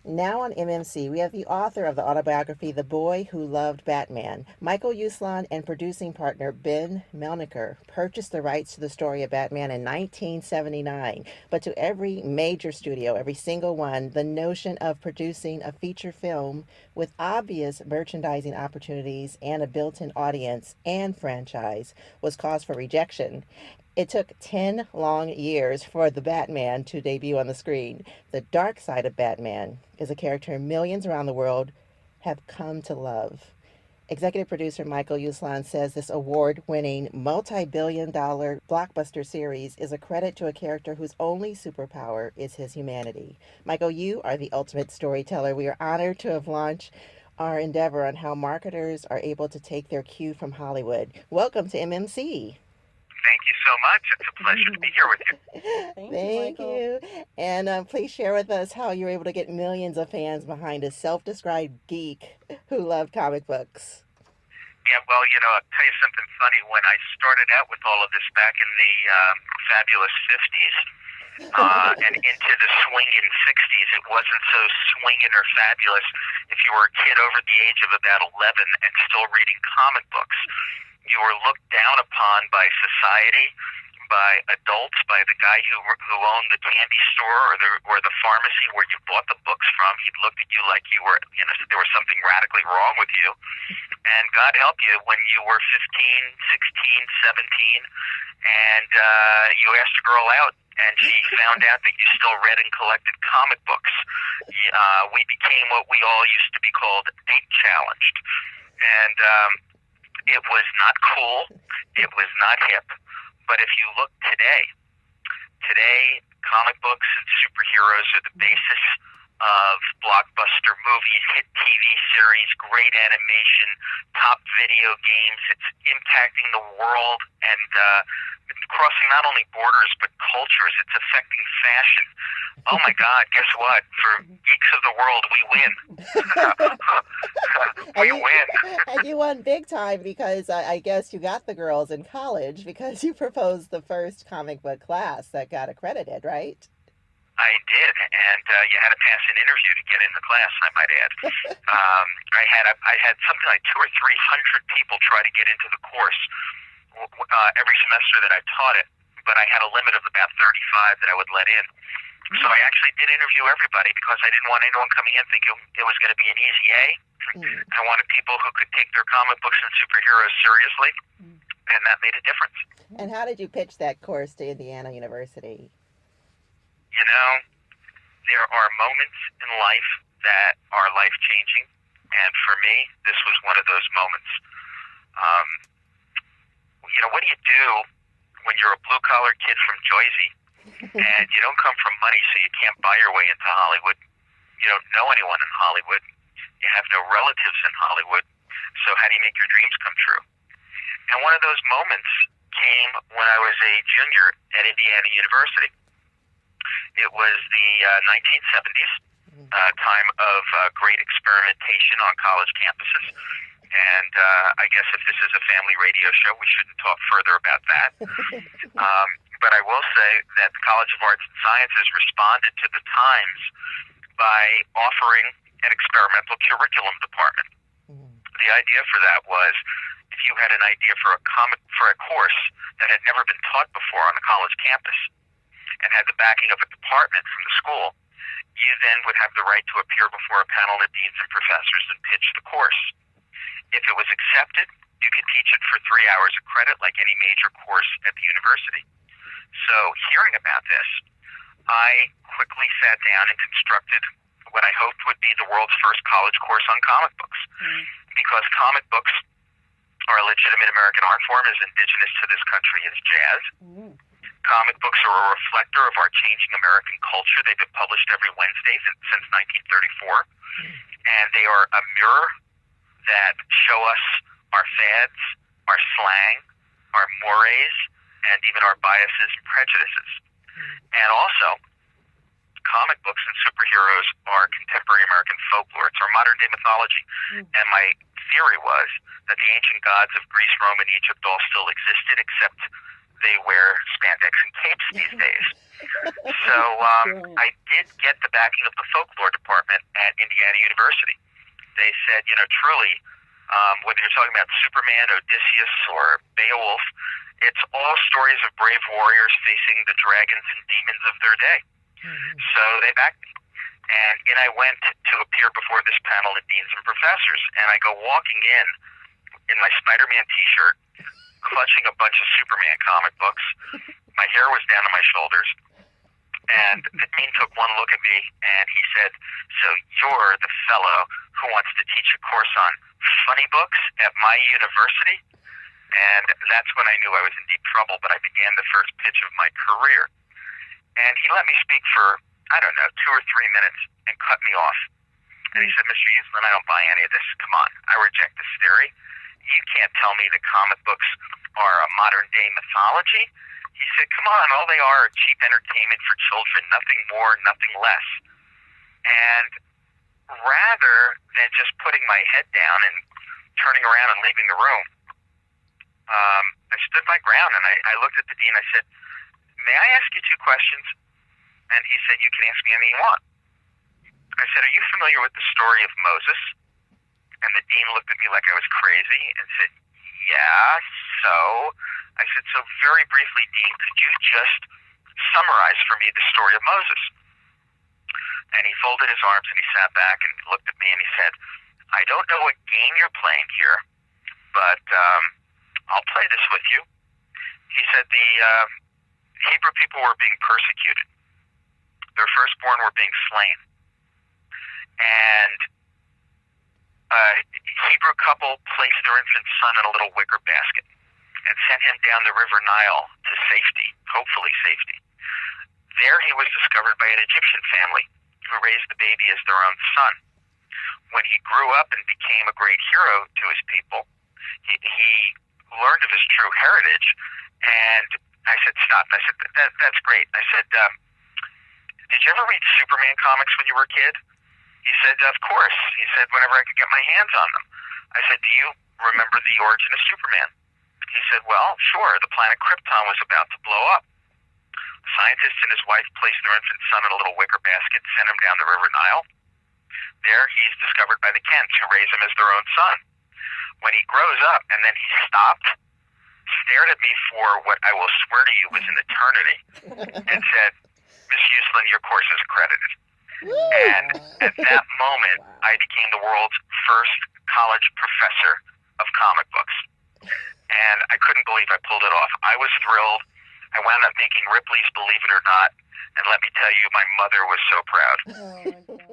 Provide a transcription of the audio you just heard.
Now on MMC, we have the author of the autobiography The Boy Who Loved Batman. Michael Uslan and producing partner Ben Melniker purchased the rights to the story of Batman in 1979. But to every major studio, every single one, the notion of producing a feature film with obvious merchandising opportunities and a built in audience and franchise was cause for rejection. It took 10 long years for the Batman to debut on the screen. The dark side of Batman is a character millions around the world have come to love. Executive producer Michael Uslan says this award winning, multi billion dollar blockbuster series is a credit to a character whose only superpower is his humanity. Michael, you are the ultimate storyteller. We are honored to have launched our endeavor on how marketers are able to take their cue from Hollywood. Welcome to MMC. Thank you so much. It's a pleasure to be here with you. Thank you. And please share with us how you were able to get millions of fans behind a self described geek who loved comic books. Yeah, well, I'll tell you something funny. When I started out with all of this back in the fabulous 50s and into the swinging 60s, it wasn't so swinging or fabulous if you were a kid over the age of about 11 and still reading comic books. You were looked down upon by society, by adults, by the guy who owned the candy store or the pharmacy where you bought the books from. He'd looked at you like you were, there was something radically wrong with you. And God help you when you were 15, 16, 17, and you asked a girl out, and she found out that you still read and collected comic books. We became what we all used to be called date challenged. And it was not cool. It was not hip. But if you look today, comic books and superheroes are the basis of blockbuster movies, hit TV series, great animation, top video games. It's impacting the world and it's crossing not only borders but cultures. It's affecting fashion. Oh my God, guess what? For geeks of the world, we win. We win. And you won big time because I guess you got the girls in college because you proposed the first comic book class that got accredited, right? I did, and you had to pass an interview to get in the class, I might add. I had something like 200 or 300 people try to get into the course every semester that I taught it, but I had a limit of about 35 that I would let in. So I actually did interview everybody because I didn't want anyone coming in thinking it was going to be an easy A. I wanted people who could take their comic books and superheroes seriously, and that made a difference. And how did you pitch that course to Indiana University? There are moments in life that are life-changing, and for me, this was one of those moments. What do you do when you're a blue-collar kid from Jersey, and you don't come from money, so you can't buy your way into Hollywood? You don't know anyone in Hollywood. You have no relatives in Hollywood, so how do you make your dreams come true? And one of those moments came when I was a junior at Indiana University. It was the 1970s, time of great experimentation on college campuses. And I guess if this is a family radio show, we shouldn't talk further about that. But I will say that the College of Arts and Sciences responded to the times by offering an experimental curriculum department. The idea for that was if you had an idea for a course that had never been taught before on a college campus and had the backing of a department from the school, you then would have the right to appear before a panel of deans and professors and pitch the course. If it was accepted, you could teach it for 3 hours of credit like any major course at the university. So hearing about this, I quickly sat down and constructed what I hoped would be the world's first college course on comic books. Because comic books are a legitimate American art form as indigenous to this country as jazz. Comic books are a reflector of our changing American culture. They've been published every Wednesday since 1934. And they are a mirror that show us our fads, our slang, our mores, and even our biases and prejudices. And also, comic books and superheroes are contemporary American folklore. It's our modern-day mythology. And my theory was that the ancient gods of Greece, Rome, and Egypt all still existed, except they wear spandex and capes these days. So I did get the backing of the folklore department at Indiana University. They said, truly, whether you're talking about Superman, Odysseus, or Beowulf, it's all stories of brave warriors facing the dragons and demons of their day. Mm-hmm. So they backed me. And in I went to appear before this panel of deans and professors. And I go walking in my Spider-Man t-shirt, clutching a bunch of Superman comic books. My hair was down to my shoulders. And the dean took one look at me, and he said, "So you're the fellow who wants to teach a course on funny books at my university?" And that's when I knew I was in deep trouble, but I began the first pitch of my career. And he let me speak for, 2 or 3 minutes and cut me off. And he said, "Mr. Uslan, I don't buy any of this. Come on, I reject this theory. You can't tell me that comic books are a modern-day mythology." He said, "Come on, all they are cheap entertainment for children, nothing more, nothing less." And rather than just putting my head down and turning around and leaving the room, I stood my ground and I looked at the dean. I said, "May I ask you 2 questions?" And he said, "You can ask me anything you want." I said, "Are you familiar with the story of Moses?" And the dean looked at me like I was crazy and said, "Yeah, so?" I said, "So very briefly, Dean, could you just summarize for me the story of Moses?" And he folded his arms and he sat back and looked at me and he said, "I don't know what game you're playing here, but I'll play this with you." He said the Hebrew people were being persecuted. Their firstborn were being slain. And a Hebrew couple placed their infant son in a little wicker basket and sent him down the river Nile to safety, hopefully safety. There he was discovered by an Egyptian family who raised the baby as their own son. When he grew up and became a great hero to his people, he learned of his true heritage, and I said, "Stop." I said, that's great. I said, "Did you ever read Superman comics when you were a kid?" He said, "Of course." He said, "Whenever I could get my hands on them." I said, "Do you remember the origin of Superman?" He said, "Well, sure. The planet Krypton was about to blow up. The scientist and his wife placed their infant son in a little wicker basket, sent him down the river Nile. There he's discovered by the Kents, who raise him as their own son. When he grows up," and then he stopped, stared at me for what I will swear to you was an eternity, and said, "Miss Uslan, your course is accredited." And at that moment, I became the world's first college professor of comic books. And I couldn't believe I pulled it off. I was thrilled. I wound up making Ripley's Believe It or Not. And let me tell you, my mother was so proud. Oh, my God.